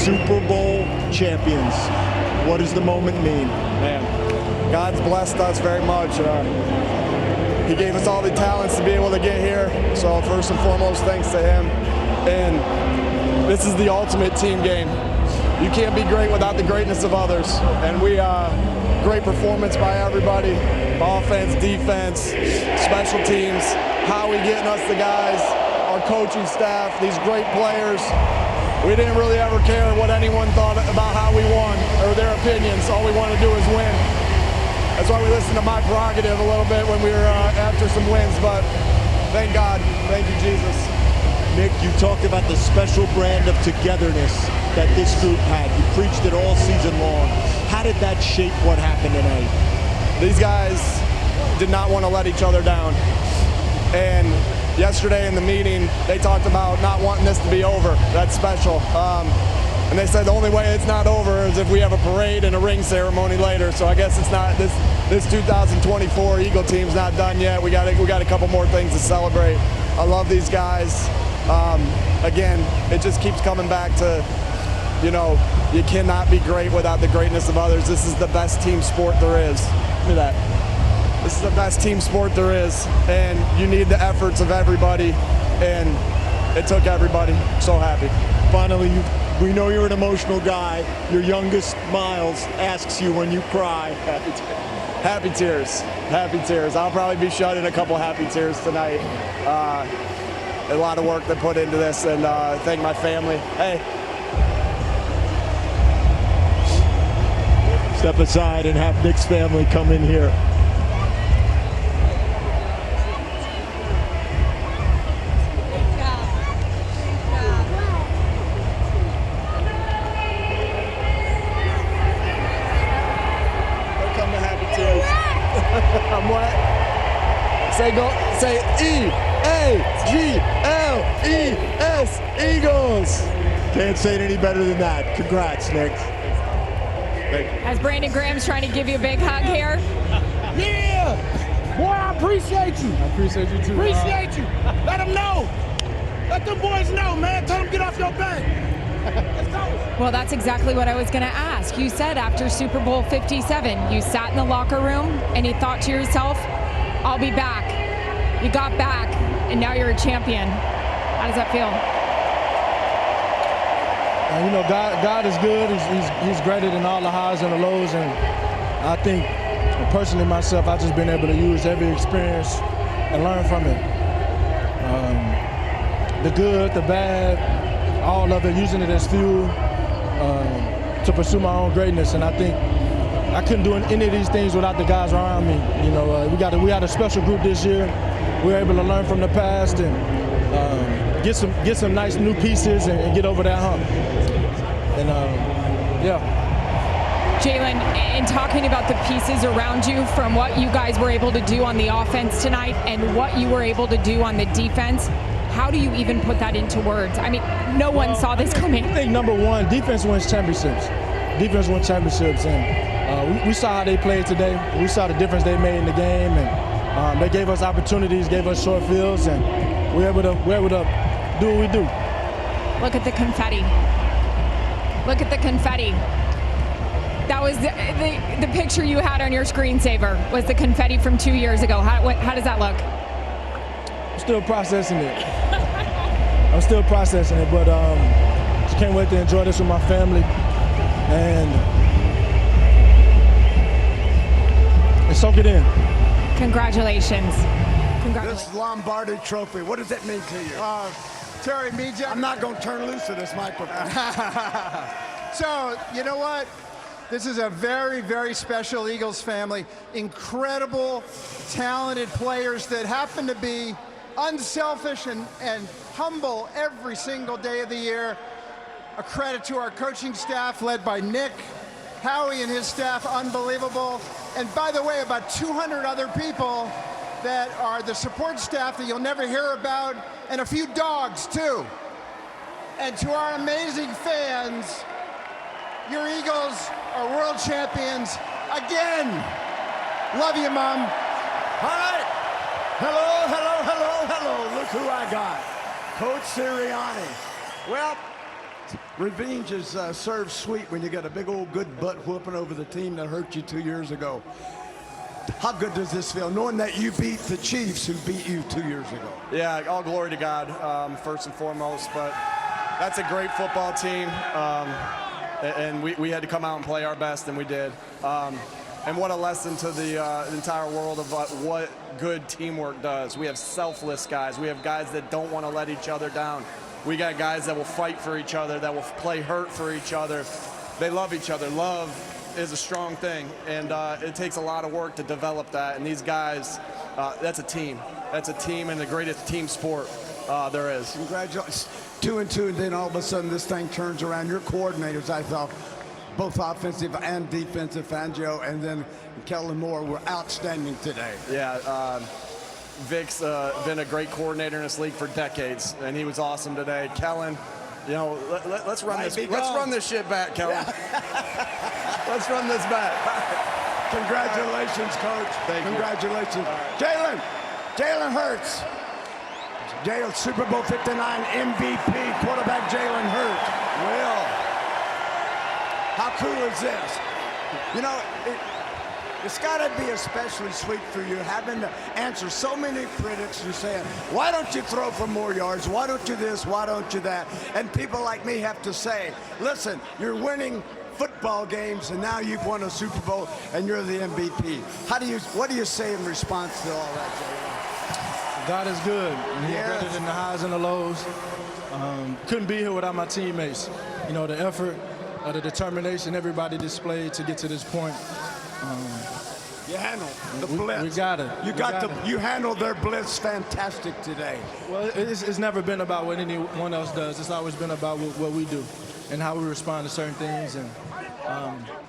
Super Bowl champions. What does the moment mean? Man, God's blessed us very much. He gave us all the talents to be able to get here. So first and foremost, thanks to him. And this is the ultimate team game. You can't be great without the greatness of others. And great performance by everybody. Offense, defense, special teams, Howie getting us the guys, our coaching staff, these great players. We didn't really ever care what anyone thought about how we won or their opinions. All we wanted to do is win. That's why we listened to my prerogative a little bit when we were after some wins, but thank God. Thank you, Jesus. Nick, you talked about the special brand of togetherness that this group had. You preached it all season long. How did that shape what happened tonight? These guys did not want to let each other down. And yesterday in the meeting, they talked about not wanting this to be over. That's special. And they said the only way it's not over is if we have a parade and a ring ceremony later. So I guess it's not this 2024 Eagle team's not done yet. We got a couple more things to celebrate. I love these guys. Again, it just keeps coming back to, you know, you cannot be great without the greatness of others. This is the best team sport there is. Look at that. This is the best team sport there is, and you need the efforts of everybody, and it took everybody. So happy. Finally, we know you're an emotional guy. Your youngest, Miles, asks you when you cry. Happy tears. Happy tears. I'll probably be shedding a couple happy tears tonight. A lot of work they put into this, and thank my family. Hey. Step aside and have Nick's family come in here. I'm what? Say E-A-G-L-E-S, Eagles. Can't say it any better than that. Congrats, Nick. As Brandon Graham's trying to give you a big hug here. Yeah! Boy, I appreciate you. I appreciate you too. Appreciate you. Let them know. Let them boys know, man. Tell them get off your back. Let's go. Well, that's exactly what I was going to ask. You said after Super Bowl 57, you sat in the locker room and you thought to yourself, I'll be back. You got back, and now you're a champion. How does that feel? You know, God is good. He's greater than all the highs and the lows, and I think, personally myself, I've just been able to use every experience and learn from it. The good, the bad, all of it, using it as fuel to pursue my own greatness. And I think I couldn't do any of these things without the guys around me. You know, we had a special group this year. We were able to learn from the past and get some nice new pieces and get over that hump. And yeah. Jalen, in talking about the pieces around you, from what you guys were able to do on the offense tonight and what you were able to do on the defense, how do you even put that into words? I mean, no one saw this coming. I think number one, defense wins championships. Defense wins championships, and we saw how they played today. We saw the difference they made in the game, and they gave us opportunities, gave us short fields, and we're able to do what we do. Look at the confetti. Look at the confetti. That was the picture you had on your screensaver, was the confetti from 2 years ago. How does that look? I'm still processing it. I'm still processing it, but just can't wait to enjoy this with my family and soak it in. Congratulations. This Lombardi Trophy, what does it mean to you? Terry Meja. I'm not going to turn loose of this microphone. So, you know what? This is a very, very special Eagles family. Incredible, talented players that happen to be unselfish and humble every single day of the year. A credit to our coaching staff led by Nick, Howie and his staff, unbelievable. And by the way, about 200 other people that are the support staff that you'll never hear about, and a few dogs too. And to our amazing fans, your Eagles are world champions again. Love you, Mom. All right. Hello, hello, hello, hello. Look who I got. Coach Sirianni. Well, Revenge is served sweet when you got a big old good butt whooping over the team that hurt you 2 years ago. How good does this feel, knowing that you beat the Chiefs who beat you 2 years ago? Yeah, all glory to God, first and foremost. But that's a great football team, and we had to come out and play our best, and we did. And what a lesson to the entire world of what good teamwork does. We have selfless guys. We have guys that don't want to let each other down. We got guys that will fight for each other, that will play hurt for each other. They love each other. Love is a strong thing, and it takes a lot of work to develop that. And these guys, that's a team. That's a team, and the greatest team sport there is. Congratulations. 2-2, and then all of a sudden this thing turns around. Your coordinators, I thought, both offensive and defensive, Fangio and then Kellen Moore, were outstanding today. Yeah, Vic's been a great coordinator in this league for decades, and he was awesome today. Kellen, you know, let's run this. Let's run this shit back, Kellen. Yeah. Let's run this back. Congratulations, Coach. Thank you. Congratulations, Jalen Hurts. Super Bowl 59 MVP, quarterback Jalen Hurts. Well, how cool is this? You know, it's got to be especially sweet for you having to answer so many critics. You're saying, why don't you throw for more yards? Why don't you this? Why don't you that? And people like me have to say, listen, you're winning football games, and now you've won a Super Bowl, and you're the MVP. What do you say in response to all that, Jalen? God is good. He's better than the highs and the lows. Couldn't be here without my teammates. You know, the effort, the determination everybody displayed to get to this point. You handled the blitz. We got it. You handled their blitz fantastic today. Well, it's never been about what anyone else does. It's always been about what we do and how we respond to certain things. And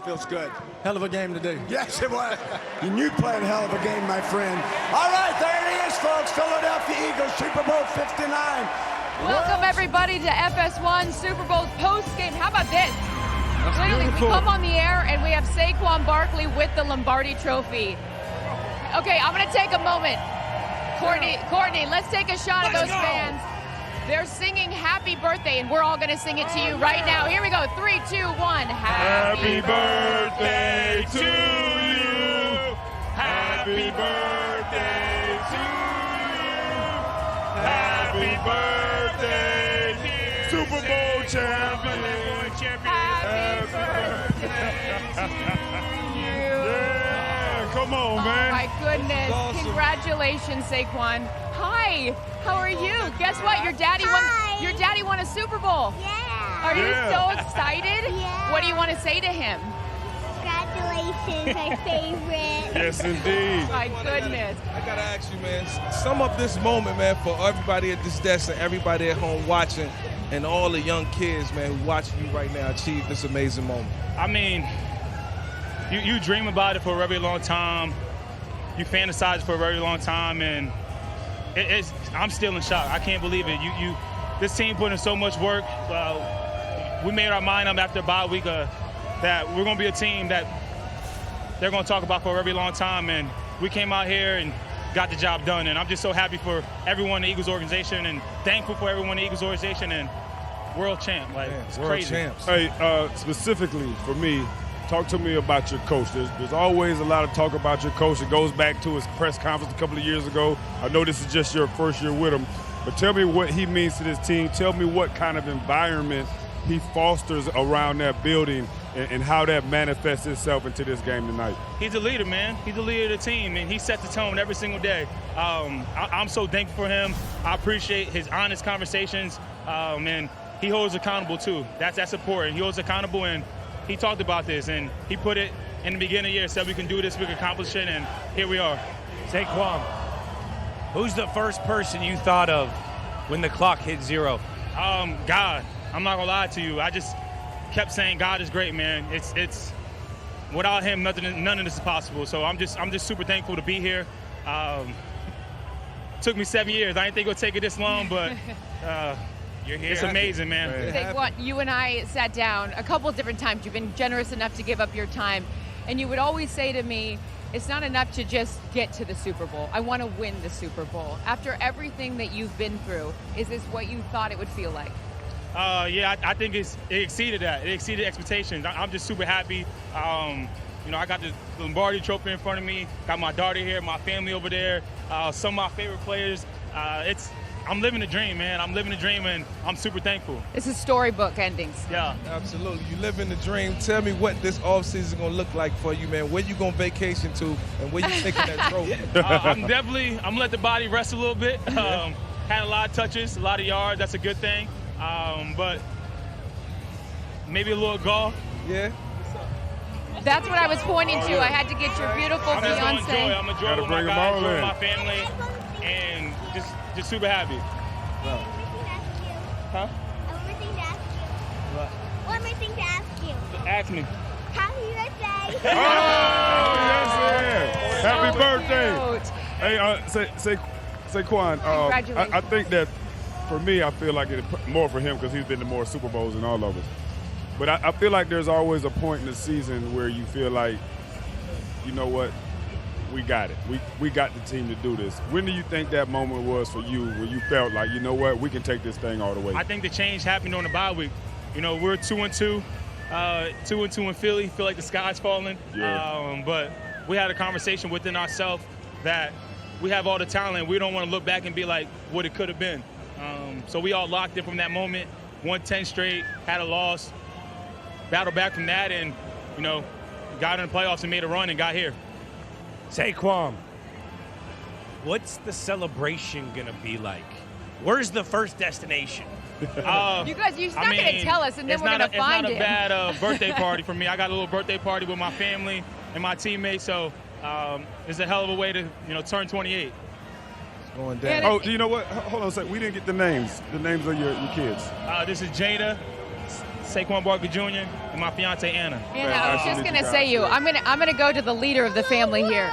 feels good. Hell of a game today. Yes, it was. And you played a hell of a game, my friend. All right, there it is, folks. Philadelphia Eagles, Super Bowl 59. Welcome, everybody, to FS1 Super Bowl postgame. How about this? That's literally, beautiful. we come on the air, and we have Saquon Barkley with the Lombardi Trophy. Okay, I'm going to take a moment. Courtney, let's take a shot of those fans. They're singing happy birthday, and we're all going to sing it to you right now. Here we go. 3, 2, 1. Happy birthday to you. Happy birthday to you. Happy birthday, dear Super Bowl champion. Happy birthday to you. Yeah, come on, man. Oh, my goodness. Awesome. Congratulations, Saquon. Hi, how are you? Guess what? Your daddy won a Super Bowl. Yeah. Are you so excited? Yeah. What do you want to say to him? Congratulations, my favorite. Yes, indeed. My goodness. I gotta ask you, man, sum up this moment, man, for everybody at this desk and everybody at home watching, and all the young kids, man, who watching you right now achieve this amazing moment. I mean, you dream about it for a very long time. You fantasize for a very long time, and I'm still in shock. I can't believe it. This team put in so much work. We made our mind up after a bye week that we're going to be a team that they're going to talk about for a very long time, and we came out here and got the job done. And I'm just so happy for everyone in the Eagles organization, and thankful for everyone in the Eagles organization, and world champ. Like, it's world crazy. champs. Hey, specifically for me, talk to me about your coach. There's always a lot of talk about your coach. It goes back to his press conference a couple of years ago. I know this is just your first year with him, but tell me what he means to this team. Tell me what kind of environment he fosters around that building and how that manifests itself into this game tonight. He's a leader, man. He's the leader of the team, and he sets the tone every single day. I'm so thankful for him. I appreciate his honest conversations, and he holds accountable, too. That's important. He holds accountable, and he talked about this, and he put it in the beginning of the year, said we can do this, we can accomplish it, and here we are. Saquon, who's the first person you thought of when the clock hit 0? God. I'm not gonna lie to you. I just kept saying God is great, man. It's without him, none of this is possible. So I'm just super thankful to be here. Took me 7 years. I didn't think it would take it this long, but You're here. It's amazing, man. Saquon, you and I sat down a couple of different times. You've been generous enough to give up your time, and you would always say to me, it's not enough to just get to the Super Bowl. I want to win the Super Bowl. After everything that you've been through, is this what you thought it would feel like? Yeah, I think it exceeded that. It exceeded expectations. I'm just super happy. You know, I got the Lombardi Trophy in front of me. Got my daughter here, my family over there. Some of my favorite players. I'm living the dream, man. I'm living the dream, and I'm super thankful. This is storybook endings. Yeah. Absolutely. You live in the dream. Tell me what this offseason is going to look like for you, man. Where you going vacation to, and where you taking that trophy? I'm gonna let the body rest a little bit. Had a lot of touches, a lot of yards. That's a good thing. But maybe a little golf. Yeah. That's what I was pointing to. I had to get your beautiful I'm just fiance. I'm enjoying with my guys, enjoying my family, and just super happy. Huh? One more thing to ask you. Ask me. Happy birthday. Oh, yes, happy birthday. Hey, Saquon, Congratulations. I think that for me, I feel like it's more for him because he's been to more Super Bowls than all of us. But I feel like there's always a point in the season where you feel like, you know what, we got it. We got the team to do this. When do you think that moment was for you where you felt like, you know what, we can take this thing all the way? I think the change happened on the bye week. You know, we're 2-2, 2-2 in Philly. Feel like the sky's falling. Yeah. But we had a conversation within ourselves that we have all the talent. We don't want to look back and be like what it could have been. So we all locked in from that moment. Won 10 straight, had a loss, battled back from that, and, you know, got in the playoffs and made a run and got here. Saquon, what's the celebration going to be like? Where's the first destination? You guys, you're not going to tell us, and then we're going to find it. It's not a bad birthday party for me. I got a little birthday party with my family and my teammates, so it's a hell of a way to, you know, turn 28. It's going down. Oh, you know what? Hold on a second. We didn't get the names of your kids. This is Jada, Saquon Barkley Jr., and my fiance Anna. Anna, I was just going to say I'm going to go to the leader of the family here.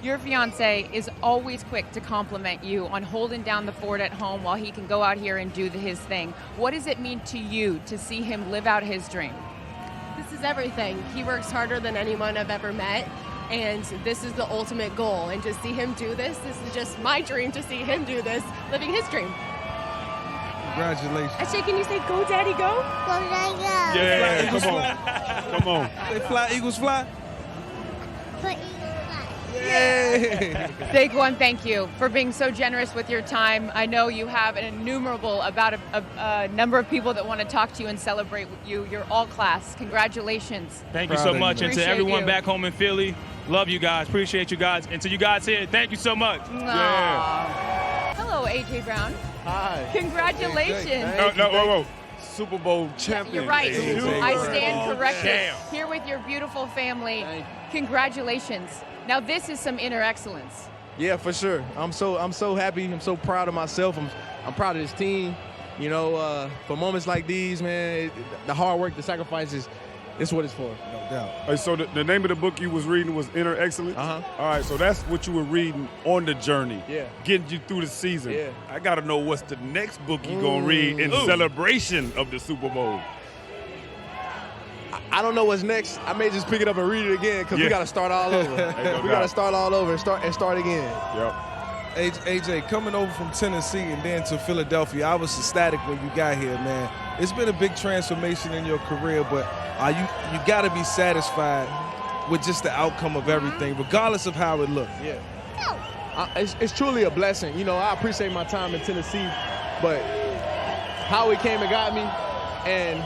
Your fiance is always quick to compliment you on holding down the fort at home while he can go out here and do his thing. What does it mean to you to see him live out his dream? This is everything. He works harder than anyone I've ever met, and this is the ultimate goal. And to see him do this is just my dream, to see him do this, living his dream. Congratulations. Actually, can you say, go, Daddy, go? Go, Daddy, go. Yeah, come on. They fly, Eagles fly. Put Eagles fly. Yay! Saquon, thank you for being so generous with your time. I know you have an innumerable about a number of people that want to talk to you and celebrate with you. You're all class. Congratulations. Thank you so much. And to everyone you. back home in Philly, love you guys. Appreciate you guys. And to you guys here, thank you so much. Yeah. Hello, A.J. Brown. Hi. Congratulations. Whoa. Super Bowl champion. You're right. AJ. I stand corrected. Damn. Here with your beautiful family. Thank you. Congratulations. Now this is some inner excellence. Yeah, for sure. I'm so happy. I'm so proud of myself. I'm proud of this team. You know, for moments like these, man, the hard work, the sacrifices, it's what it's for. No doubt. Hey, so the name of the book you was reading was Inner Excellence? Uh-huh. All right, so that's what you were reading on the journey. Yeah. Getting you through the season. Yeah. I got to know what's the next book you going to read in celebration of the Super Bowl. I don't know what's next. I may just pick it up and read it again because we got to start all over. We got to start all over and start again. Yep. AJ, coming over from Tennessee and then to Philadelphia, I was ecstatic when you got here, man. It's been a big transformation in your career, but you got to be satisfied with just the outcome of everything, regardless of how it looked. Yeah. It's truly a blessing. You know, I appreciate my time in Tennessee, but Howie came and got me, and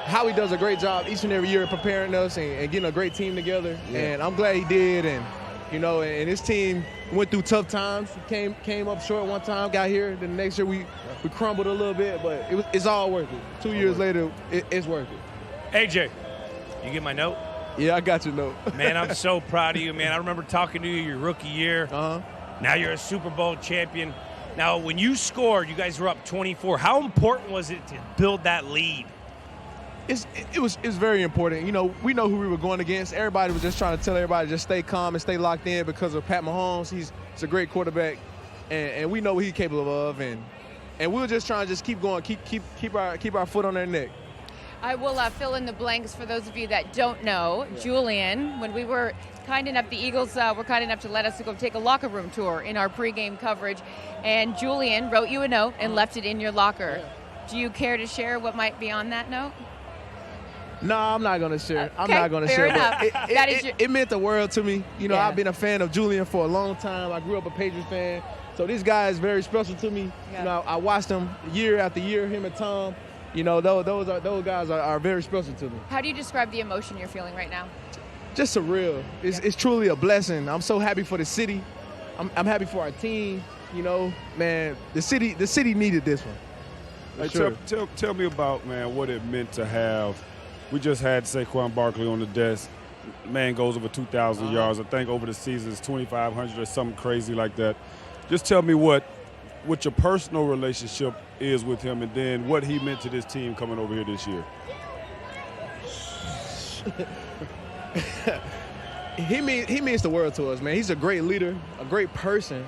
Howie does a great job each and every year preparing us and getting a great team together, and I'm glad he did. And you know, and his team went through tough times. Came up short one time, got here. Then the next year we crumbled a little bit, but it's all worth it. 2 years later, it's worth it. AJ, you get my note? Yeah, I got your note. Man, I'm so proud of you, man. I remember talking to you your rookie year. Uh-huh. Now you're a Super Bowl champion. Now, when you scored, you guys were up 24. How important was it to build that lead? It's very important. You know, we know who we were going against. Everybody was just trying to tell everybody to just stay calm and stay locked in because of Pat Mahomes. He's a great quarterback, and we know what he's capable of. And we were just trying to just keep going, keep our foot on their neck. I will fill in the blanks for those of you that don't know. Julian, when we were the Eagles were kind enough to let us go take a locker room tour in our pregame coverage, and Julian wrote you a note and left it in your locker. Do you care to share what might be on that note? No, I'm not going to share. Okay, I'm not going to share. enough. It meant the world to me. You know, Yeah. I've been a fan of Julian for a long time. I grew up a Patriots fan. So this guy is very special to me. Yeah. You know, I watched him year after year, him and Tom. You know, those guys are very special to me. How do you describe the emotion you're feeling right now? Just surreal. It's truly a blessing. I'm so happy for the city. I'm happy for our team. You know, man, the city needed this one. Hey, Sure. tell me about, man, what it meant to have. We just had Saquon Barkley on the desk. Man goes over 2,000 yards. I think over the season it's 2,500 or something crazy like that. Just tell me what your personal relationship is with him, and then what he meant to this team coming over here this year. He means the world to us, man. He's a great leader, a great person,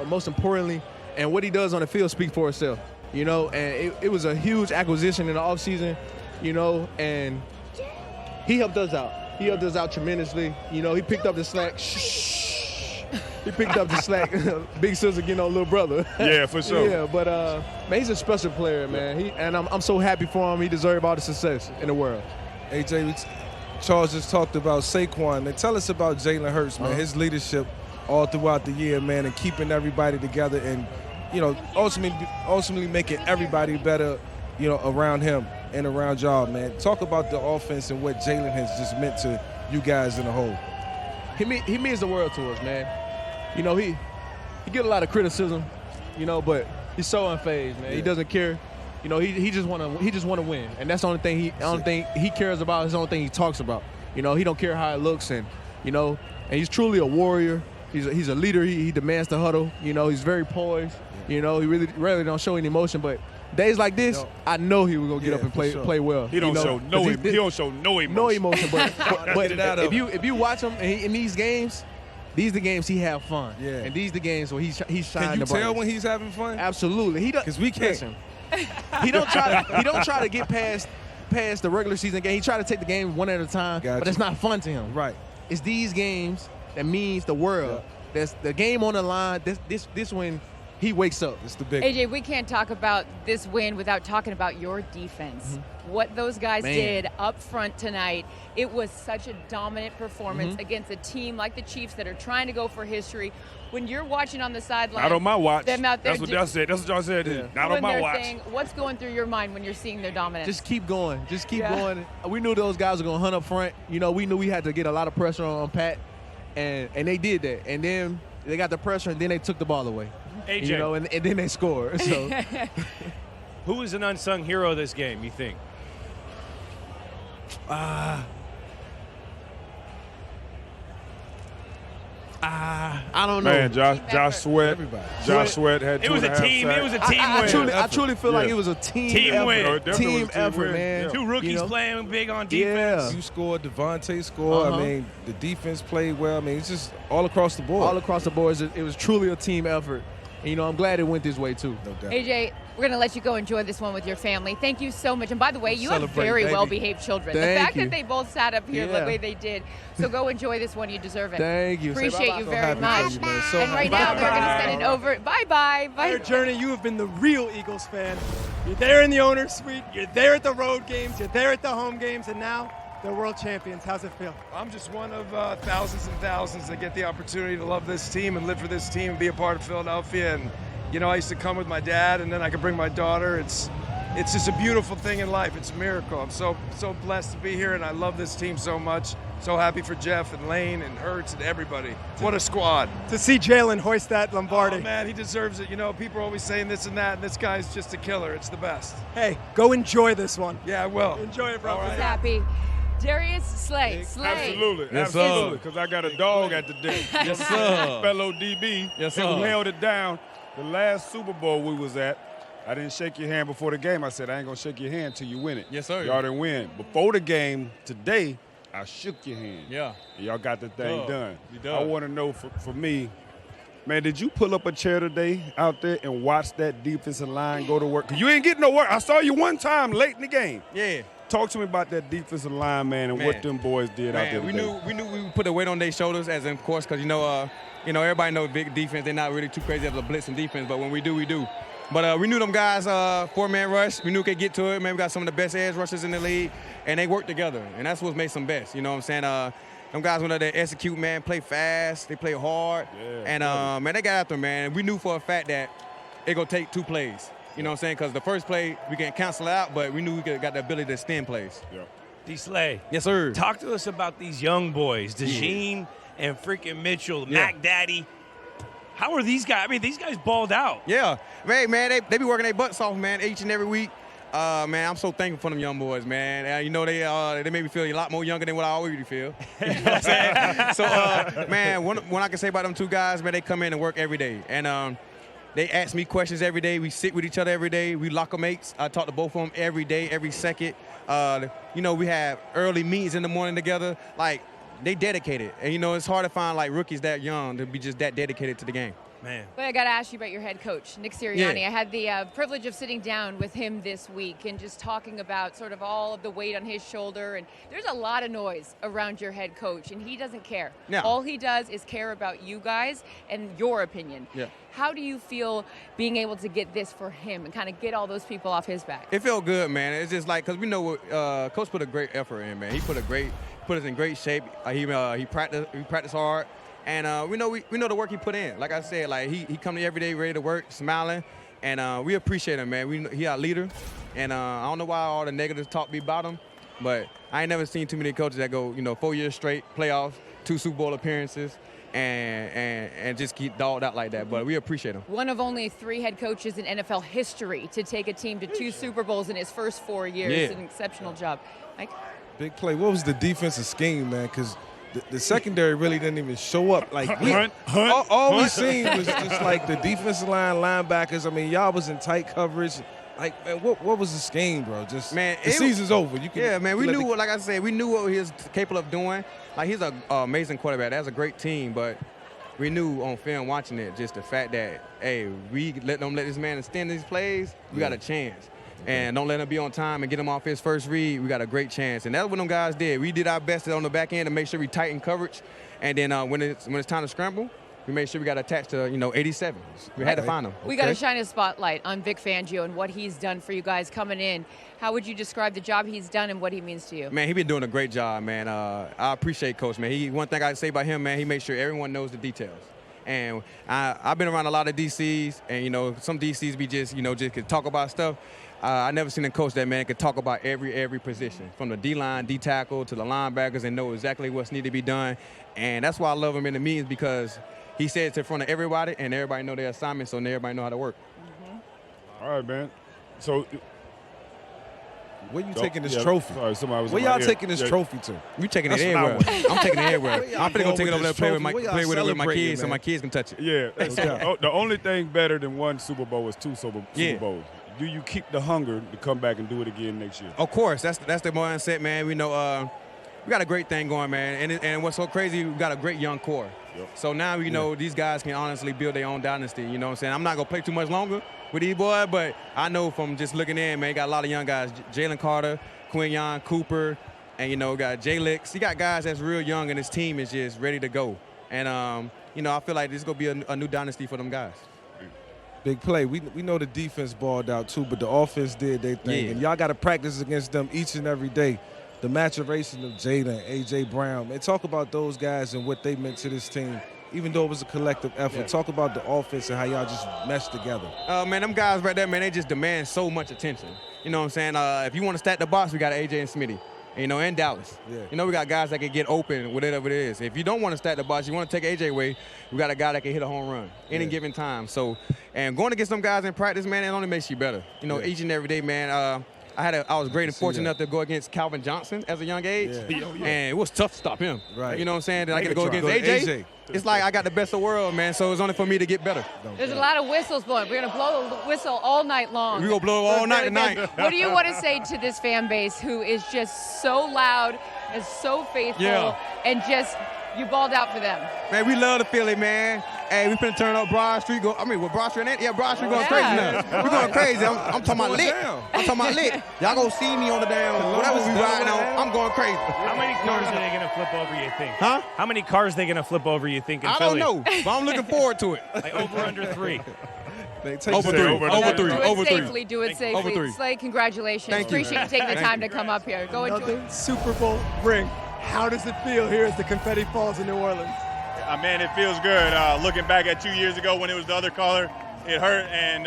most importantly, and what he does on the field speaks for itself. You know, and it was a huge acquisition in the offseason, you know, and he helped us out. He helped us out tremendously. You know, he picked up the slack. He picked up the slack. Big sister getting on little brother. Yeah, for sure. Yeah, but man, he's a special player, man. And I'm so happy for him. He deserves all the success in the world. AJ, Charles just talked about Saquon. And tell us about Jalen Hurts, man. His leadership all throughout the year, man, and keeping everybody together and, you know, ultimately making everybody better, you know, around him and around y'all, man. Talk about the offense and what Jalen has just meant to you guys in the whole. He means the world to us, man. You know, he get a lot of criticism, you know, but he's so unfazed, man. Yeah. He doesn't care. You know, he just want to win, and that's the only thing he cares about. Is the only thing he talks about. You know, he don't care how it looks, and you know, and he's truly a warrior. He's a leader. He demands the huddle. You know, he's very poised. You know, he rarely don't show any emotion, but days like this, I know he was gonna get up and play well. He don't show no emotion. He don't show no emotion. No emotion, but Get it out of if you watch him in these games. These the games he have fun. Yeah. And these the games where he's shining. Can you the tell brightest. when he's having fun? Absolutely. He does. Because we can't. Listen, he don't try to get past the regular season game. He try to take the game one at a time. Gotcha. But it's not fun to him. Right. It's these games that means the world. That's the game on the line. This when he wakes up. It's the big. AJ, we can't talk about this win without talking about your defense. What those guys did up front tonight, it was such a dominant performance against a team like the Chiefs that are trying to go for history. When you're watching on the sideline, Not on my watch. them out there That's what y'all said. That's what y'all said. Yeah. Not on doing my their watch. thing, what's going through your mind when you're seeing their dominance? Just keep going. Just keep Yeah. going. We knew those guys were gonna hunt up front. You know, we knew we had to get a lot of pressure on Pat, and they did that. And then they got the pressure, and then they took the ball away. AJ. You know, and then they scored. So Who is an unsung hero of this game, you think? I don't know. Man, Josh Sweat. Everybody. Josh Sweat had It was a 2.5 team. sacks. It was a team win. I truly feel like Yeah. it was a team Team win. effort. Definitely was a Team team effort, win. man. Yeah. Two rookies You know? playing big on defense. Yeah. You scored, Devontae scored. Uh-huh. I mean, the defense played well. I mean, it's just all across the board. All across the board, it was truly a team effort. And, you know, I'm glad it went this way too. No doubt. AJ, we're going to let you go enjoy this one with your family. Thank you so much. And by the way, you have Celebrate, very baby. well-behaved children. The Thank fact you. that they both sat up here the Yeah. way they did. So go enjoy this one. You deserve it. Thank you. Say Appreciate bye-bye. you So very happy much. for you, man. So And right happy. now, we're going to send it over. Bye-bye. Bye. Your journey, you have been the real Eagles fan. You're there in the owner's suite, you're there at the road games, you're there at the home games, and now they're world champions. How's it feel? I'm just one of thousands and thousands that get the opportunity to love this team and live for this team and be a part of Philadelphia. And, you know, I used to come with my dad, and then I could bring my daughter. It's just a beautiful thing in life. It's a miracle. I'm so blessed to be here, and I love this team so much. So happy for Jeff and Lane and Hurts and everybody. What a squad. To see Jalen hoist that Lombardi. Oh, man, he deserves it. You know, people are always saying this and that, and this guy's just a killer. It's the best. Hey, go enjoy this one. Yeah, I will. Enjoy it, bro. All right. He's happy. Darius Slay. Absolutely, Yes, absolutely. sir. Because I got a dog at the day. Yes, sir. Fellow DB. Yes, who sir. held it down. The last Super Bowl we was at, I didn't shake your hand before the game. I said, I ain't going to shake your hand till you win it. Yes, sir. Y'all didn't win. Before the game today, I shook your hand. Yeah. And y'all got the thing done. You done. I want to know for me, man, did you pull up a chair today out there and watch that defensive line go to work? 'Cause you ain't getting no work. I saw you one time late in the game. Yeah. Talk to me about that defensive line, man, and what them boys did out there today. We knew we would put the weight on their shoulders, as in, of course, because everybody knows big defense. They're not really too crazy of a blitzing defense, but when we do, we do. But we knew them guys, 4-man rush. We knew we could get to it. Man, we got some of the best edge rushers in the league, and they work together, and that's what makes them best. You know what I'm saying? Them guys went out there, execute, man, play fast, they play hard, and man, they got after them, man. We knew for a fact that it gonna take 2 plays. You know what I'm saying? Because the first play we can cancel it out, but we knew we got the ability to extend plays. Yeah. D. Slay. Yes, sir. Talk to us about these young boys, DeJean and freaking Mitchell, Mac Daddy. How are these guys? I mean, these guys balled out. Yeah, man, they be working their butts off, man, each and every week. Man, I'm so thankful for them young boys, man. They make me feel a lot more younger than what I already feel. You know what I'm saying? So, man, one I can say about them 2 guys, man, they come in and work every day. And they ask me questions every day. We sit with each other every day. We locker mates. I talk to both of them every day, every second. We have early meetings in the morning together. Like, they dedicated. And, it's hard to find, like, rookies that young to be just that dedicated to the game. Man. But I got to ask you about your head coach, Nick Sirianni. Yeah. I had the privilege of sitting down with him this week and just talking about sort of all of the weight on his shoulder. And there's a lot of noise around your head coach, and he doesn't care. Yeah. All he does is care about you guys and your opinion. Yeah. How do you feel being able to get this for him and kind of get all those people off his back? It felt good, man. It's just like, because we know Coach put a great effort in, man. He put us in great shape. He practiced hard. And we know the work he put in. Like I said, like he come to every day ready to work, smiling, and we appreciate him, man. He our leader, and I don't know why all the negative talk be about him, but I ain't never seen too many coaches that go 4 years straight, playoffs, 2 Super Bowl appearances, and just keep dogged out like that. But we appreciate him. One of only 3 head coaches in NFL history to take a team to 2 Super Bowls in his first 4 years. Yeah. An exceptional job. Mike? Big play. What was the defensive scheme, man? Because the secondary really didn't even show up. Like all we seen was just like the defensive line, linebackers. I mean, y'all was in tight coverage. Like, man, what was the scheme, bro? Just, man, the season's over. Man, we knew like I said, we knew what he was capable of doing. Like, he's an amazing quarterback. That's a great team, but we knew on film watching it just the fact that, hey, we let this man extend these plays, we got a chance. And don't let him be on time and get him off his first read. We got a great chance, and that's what them guys did. We did our best on the back end to make sure we tighten coverage, and then when it's time to scramble, we made sure we got attached to 87. We had to find him. We got to shine a spotlight on Vic Fangio and what he's done for you guys coming in. How would you describe the job he's done and what he means to you? Man, he been doing a great job, man. I appreciate Coach, man. One thing I say about him, man, he makes sure everyone knows the details. And I've been around a lot of DCs, and some DCs be just could talk about stuff. I never seen a coach that, man, could talk about every position, from the D-line, D-tackle, to the linebackers, and know exactly what's needed to be done. And that's why I love him in the meetings, because he says it in front of everybody, and everybody know their assignment, so everybody know how to work. All right, man. So where you taking this trophy? Sorry, somebody was where y'all taking this trophy to? We taking it everywhere. I'm taking it everywhere. I'm finna go take it over there and play with it with my kids, so my kids can touch it. Yeah. The only thing better than 1 Super Bowl is 2 Super Bowls. Do you keep the hunger to come back and do it again next year? Of course. That's the mindset, man. We know we got a great thing going, man. And what's so crazy, we got a great young core. Yep. So now we know these guys can honestly build their own dynasty. You know what I'm saying? I'm not going to play too much longer with these boys, but I know from just looking in, man, you got a lot of young guys. Jalen Carter, Quinyon, Cooper, and, got LIX. You got guys that's real young, and his team is just ready to go. And, I feel like this is going to be a new dynasty for them guys. Big play. We know the defense balled out too, but the offense did their thing. Yeah. And y'all got to practice against them each and every day. The maturation of Jalen, A.J. Brown. Man, talk about those guys and what they meant to this team, even though it was a collective effort. Yeah. Talk about the offense and how y'all just meshed together. Man, them guys right there, man, they just demand so much attention. You know what I'm saying? If you want to stack the box, we got A.J. and Smitty. And Dallas. Yeah. We got guys that can get open, whatever it is. If you don't want to stack the box, you want to take AJ away, we got a guy that can hit a home run any given time. So, and going against some guys in practice, man, it only makes you better. Each and every day, man. I was great and fortunate enough to go against Calvin Johnson as a young age, and it was tough to stop him. Right. You know what I'm saying? Then I get to go against AJ. It's like I got the best of the world, man, so it's only for me to get better. There's a lot of whistles blowing. We're going to blow the whistle all night long. We're going to blow it all night tonight. What do you want to say to this fan base who is just so loud and so faithful and just, you balled out for them? Man, we love the Philly, man. Hey, we finna turn up Broad Street. With Broad Street in it? Yeah, Broad Street going crazy now. We're going crazy. I'm talking about lit. I'm talking about lit. Y'all gonna see me on the damn, whatever we riding on, I'm going crazy. How many cars are they going to flip over, you think? Huh? How many cars are they going to flip over, you think, in I Philly? don't know, but I'm looking forward to it. Like over under 3. Over three. Safely, do it safely. Over 3. Slay, congratulations. Thank you. Appreciate you taking the time to come up here. Go enjoy. Another Super Bowl ring. How does it feel here as the confetti falls in New Orleans? Man, it feels good. Looking back at 2 years ago when it was the other color, it hurt, and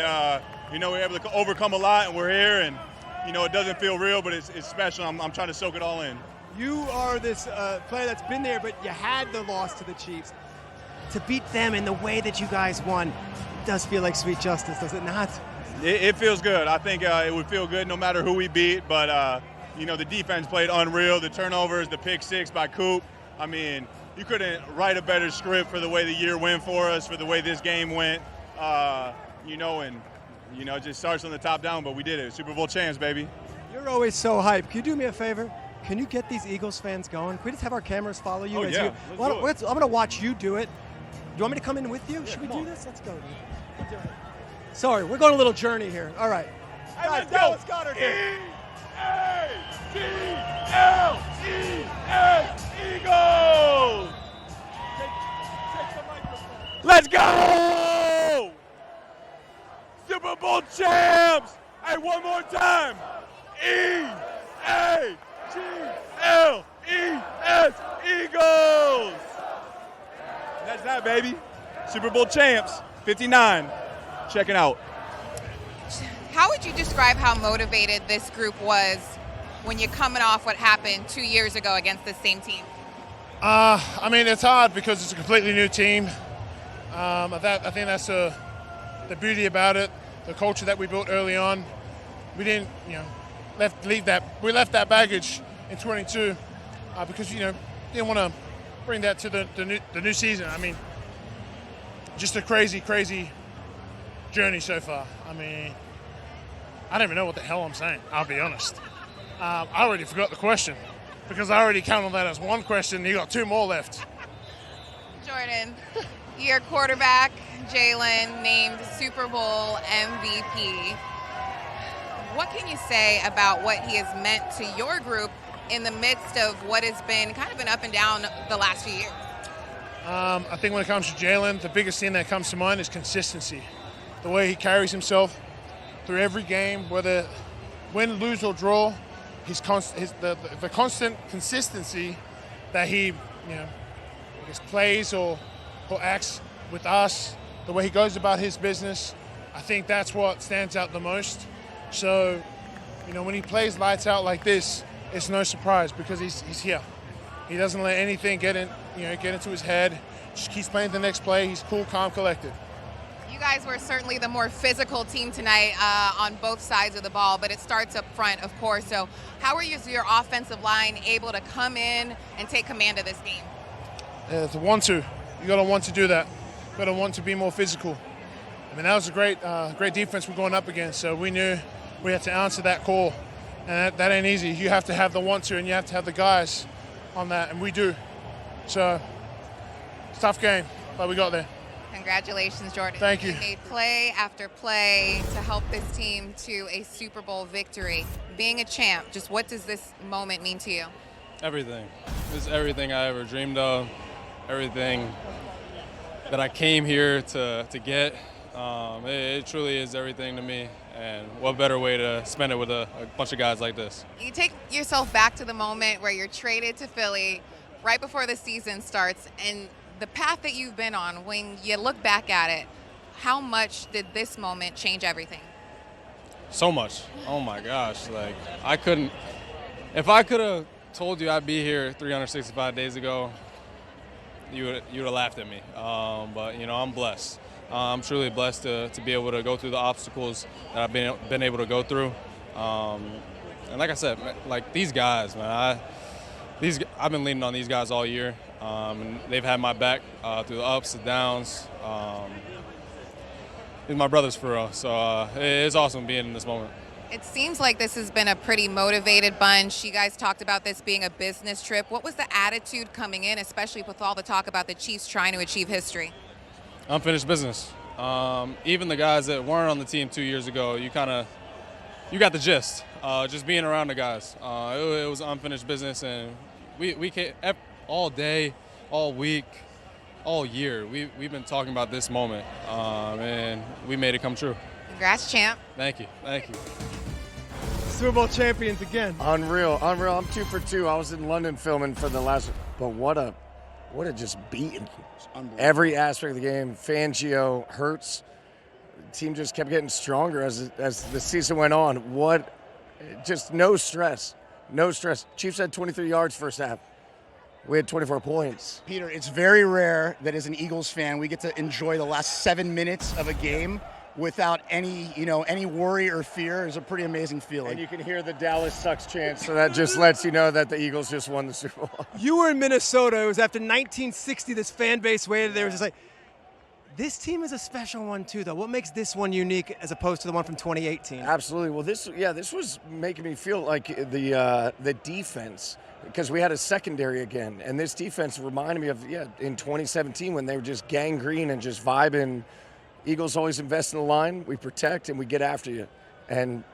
we're able to overcome a lot, and we're here, and it doesn't feel real, but it's special. I'm trying to soak it all in. You are this player that's been there, but you had the loss to the Chiefs. To beat them in the way that you guys won does feel like sweet justice, does it not? It feels good. I think it would feel good no matter who we beat, but the defense played unreal. The turnovers, the pick six by Coop. I mean, you couldn't write a better script for the way the year went for us, for the way this game went. It just starts on the top down, but we did it. Super Bowl champs, baby. You're always so hyped. Can you do me a favor? Can you get these Eagles fans going? Can we just have our cameras follow you? Oh, yeah. I'm going to watch you do it. You want me to come in with you? Yeah, Should we do this? Let's go. Sorry, we're going a little journey here. All right. Hey, Guys, let's go. Dallas Goddard here. E-A-G-L-E-S, Eagles! Let's go! Super Bowl champs! Hey, one more time. E-A-G-L-E-S, Eagles! That's that, baby. Super Bowl champs, 59. Check it out. How would you describe how motivated this group was when you're coming off what happened 2 years ago against the same team? It's hard because it's a completely new team. I think that's the beauty about it, the culture that we built early on. We didn't, we left that baggage in 22 because didn't want to bring that to the new season. Just a crazy journey so far. I don't even know what the hell I'm saying, I'll be honest. I already forgot the question because I already counted that as one question. You got 2 more left. Jordan, your quarterback, Jalen, named Super Bowl MVP. What can you say about what he has meant to your group in the midst of what has been kind of an up and down the last few years? I think when it comes to Jalen, the biggest thing that comes to mind is consistency. The way he carries himself through every game, whether win, lose, or draw, the constant consistency that he plays or acts with us, the way he goes about his business, I think that's what stands out the most. So, when he plays lights out like this, it's no surprise because he's here. He doesn't let anything get into his head. Just keeps playing the next play. He's cool, calm, collected. You guys were certainly the more physical team tonight on both sides of the ball, but it starts up front, of course. So how are your offensive line able to come in and take command of this game? It's a want to. You got to want to do that. You got to want to be more physical. That was a great defense we're going up against. So we knew we had to answer that call, and that ain't easy. You have to have the want to, and you have to have the guys on that, and we do. So it's a tough game, but we got there. Congratulations, Jordan. Thank you. You made play after play to help this team to a Super Bowl victory. Being a champ, just what does this moment mean to you? Everything. It's everything I ever dreamed of, everything that I came here to get. It truly is everything to me, and what better way to spend it with a bunch of guys like this. You take yourself back to the moment where you're traded to Philly right before the season starts, and the path that you've been on, when you look back at it, how much did this moment change everything? So much. Oh my gosh. If I could have told you I'd be here 365 days ago, you would have laughed at me. But I'm blessed. I'm truly blessed to be able to go through the obstacles that I've been able to go through. And like I said, these guys, man, I've been leaning on these guys all year. And they've had my back through the ups and downs. These are my brothers for real. So it's awesome being in this moment. It seems like this has been a pretty motivated bunch. You guys talked about this being a business trip. What was the attitude coming in, especially with all the talk about the Chiefs trying to achieve history? Unfinished business. Even the guys that weren't on the team 2 years ago, you got the gist. Just being around the guys, it was unfinished business, and we all day, all week, all year. We've been talking about this moment, and we made it come true. Congrats, champ. Thank you. Super Bowl champions again. Unreal. I'm 2 for 2. I was in London filming for the last, but what a just beating. Every aspect of the game. Fangio, Hurts. The team just kept getting stronger as the season went on. Just no stress. Chiefs had 23 yards first half. We had 24 points. Peter, it's very rare that as an Eagles fan, we get to enjoy the last 7 minutes of a game without any worry or fear. It's a pretty amazing feeling. And you can hear the Dallas sucks chant, so that just lets you know that the Eagles just won the Super Bowl. You were in Minnesota. It was after 1960. This fan base waited there. It was just like, this team is a special one too, though. What makes this one unique as opposed to the one from 2018? Absolutely. Well, this was making me feel like the defense, because we had a secondary again, and this defense reminded me of in 2017 when they were just gangrene and just vibing. Eagles always invest in the line. We protect and we get after you. And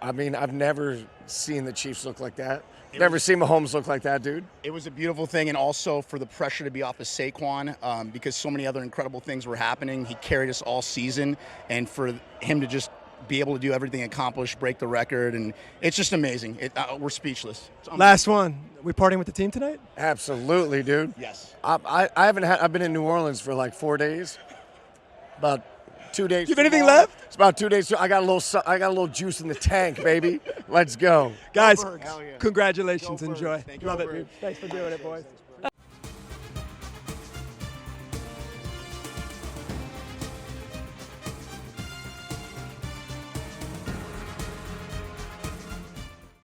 I mean, I've never seen the Chiefs look like that. Never seen Mahomes look like that, dude. It was a beautiful thing, and also for the pressure to be off of Saquon, because so many other incredible things were happening. He carried us all season, and for him to just be able to do everything accomplished, break the record, and it's just amazing. We're speechless. Last one. We partying with the team tonight? Absolutely, dude. Yes. I've been in New Orleans for like 4 days. About 2 days. You have anything left? It's about 2 days. I got a little juice in the tank, baby. Let's go. Guys, congratulations. Enjoy. Love it, dude. Thanks for doing it, boys.